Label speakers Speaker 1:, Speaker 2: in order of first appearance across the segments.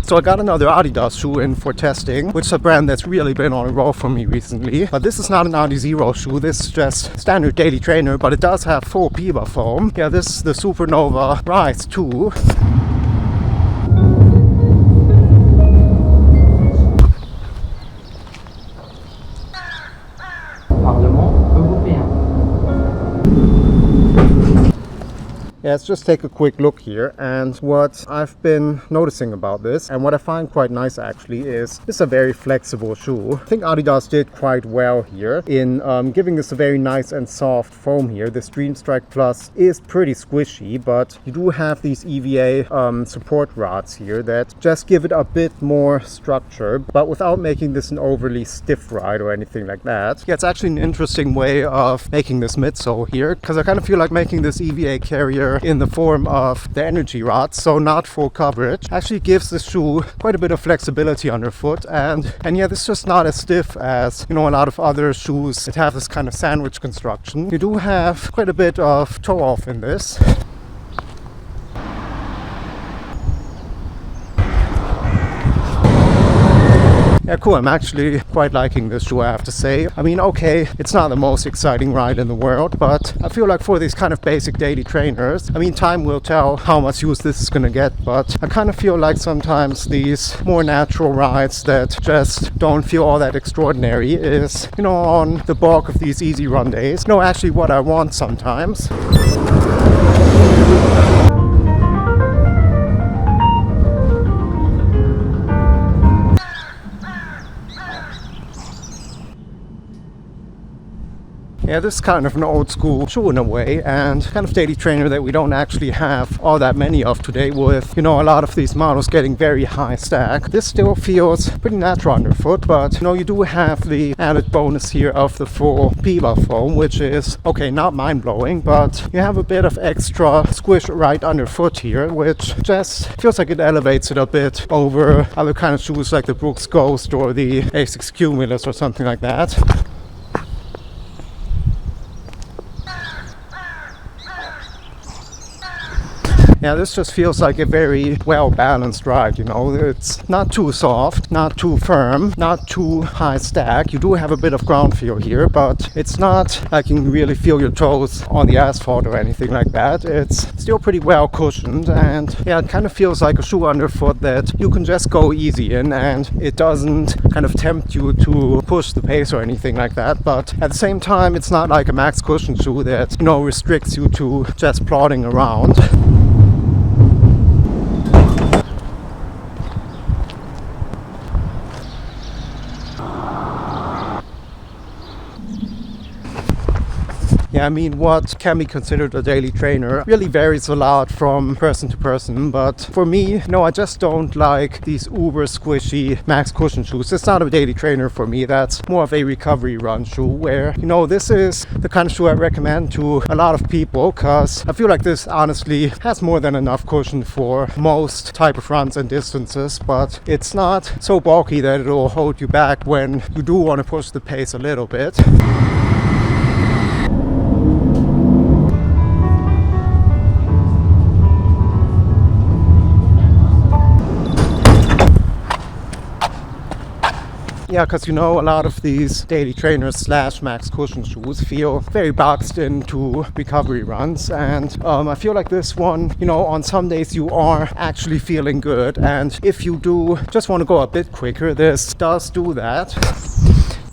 Speaker 1: So I got another Adidas shoe in for testing, which is a brand that's really been on a roll for me recently. But this is not an Adi Zero shoe, this is just standard daily trainer, but it does have full PEBA foam. Yeah, this is the Supernova Rise 2. Yeah, let's just take a quick look here, and what I've been noticing about this and what I find quite nice actually is this is a very flexible shoe. I think Adidas did quite well here in giving this a very nice and soft foam here. The Stream Strike Plus is pretty squishy, but you do have these EVA support rods here that just give it a bit more structure, but without making this an overly stiff ride or anything like that. Yeah, it's actually an interesting way of making this midsole here, because I kind of feel like making this EVA carrier in the form of the energy rods, so not full coverage, actually gives the shoe quite a bit of flexibility underfoot, and yeah, this is just not as stiff as, you know, a lot of other shoes that have this kind of sandwich construction. You do have quite a bit of toe off in this. Yeah, cool. I'm actually quite liking this shoe, I have to say. I mean, okay, it's not the most exciting ride in the world, but I feel like for these kind of basic daily trainers, I mean, time will tell how much use this is gonna get, but I kind of feel like sometimes these more natural rides that just don't feel all that extraordinary is, you know, on the bulk of these easy run days, you know, actually what I want sometimes. Yeah, this is kind of an old school shoe in a way, and kind of daily trainer that we don't actually have all that many of today, with, you know, a lot of these models getting very high stack. This still feels pretty natural underfoot, but, you know, you do have the added bonus here of the full PEBA foam, which is, okay, not mind-blowing, but you have a bit of extra squish right underfoot here, which just feels like it elevates it a bit over other kind of shoes like the Brooks Ghost or the Asics Cumulus or something like that. Yeah, this just feels like a very well-balanced ride, you know. It's not too soft, not too firm, not too high stack. You do have a bit of ground feel here, but it's not like you can really feel your toes on the asphalt or anything like that. It's still pretty well cushioned, and yeah, it kind of feels like a shoe underfoot that you can just go easy in, and it doesn't kind of tempt you to push the pace or anything like that. But at the same time, it's not like a max cushion shoe that, you know, restricts you to just plodding around. Yeah, I mean, what can be considered a daily trainer really varies a lot from person to person, but for me, no, I just don't like these uber squishy max cushion shoes. It's not a daily trainer for me. That's more of a recovery run shoe, where, you know, this is the kind of shoe I recommend to a lot of people, because I feel like this honestly has more than enough cushion for most type of runs and distances, but it's not so bulky that it'll hold you back when you do want to push the pace a little bit. Yeah, because, you know, a lot of these daily trainers slash max cushion shoes feel very boxed into recovery runs, and I feel like this one, you know, on some days you are actually feeling good, and if you do just want to go a bit quicker, this does do that.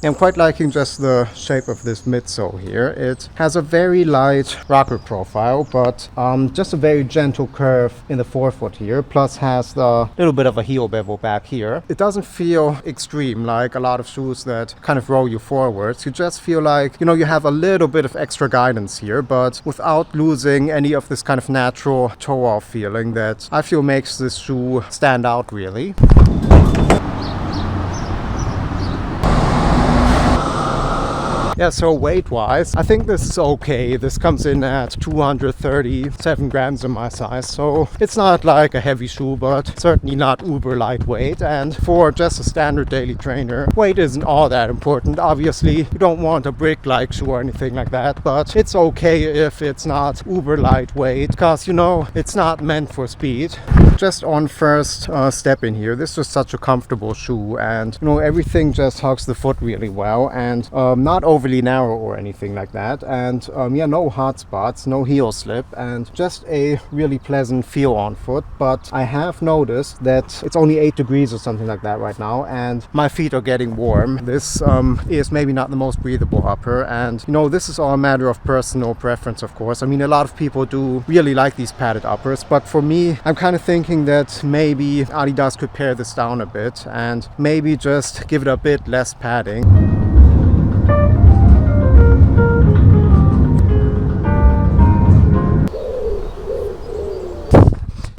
Speaker 1: I'm quite liking just the shape of this midsole here. It has a very light rocker profile, but just a very gentle curve in the forefoot here, plus has the little bit of a heel bevel back here. It doesn't feel extreme like a lot of shoes that kind of roll you forwards. You just feel like, you know, you have a little bit of extra guidance here, but without losing any of this kind of natural toe-off feeling that I feel makes this shoe stand out really. Yeah, so weight-wise, I think this is okay. This comes in at 237 grams in my size, so it's not like a heavy shoe, but certainly not uber lightweight. And for just a standard daily trainer, weight isn't all that important. Obviously, you don't want a brick-like shoe or anything like that, but it's okay if it's not uber lightweight, because, you know, it's not meant for speed. just on first step in here, this is such a comfortable shoe, and you know, everything just hugs the foot really well, and not overly narrow or anything like that, and yeah, no hard spots, no heel slip, and just a really pleasant feel on foot. But I have noticed that it's only 8 degrees or something like that right now, and my feet are getting warm. This is maybe not the most breathable upper, and you know, this is all a matter of personal preference, of course. I mean, a lot of people do really like these padded uppers, but for me, I'm kind of thinking that maybe Adidas could pare this down a bit and maybe just give it a bit less padding.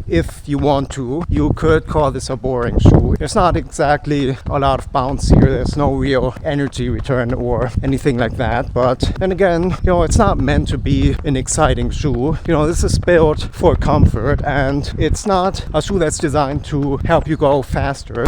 Speaker 1: If you want to, you could call this a boring shoe. There's not exactly a lot of bounce here. There's no real energy return or anything like that. But then again, you know, it's not meant to be an exciting shoe. You know, this is built for comfort, and it's not a shoe that's designed to help you go faster.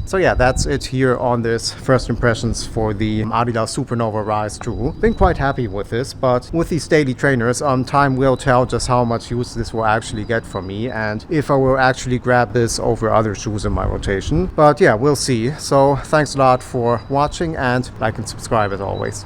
Speaker 1: So yeah, that's it here on this first impressions for the Adidas Supernova Rise 2. Been quite happy with this, but with these daily trainers, time will tell just how much use this will actually get for me, and if I will actually grab this over other shoes in my rotation. But yeah, we'll see. So thanks a lot for watching, and like and subscribe as always.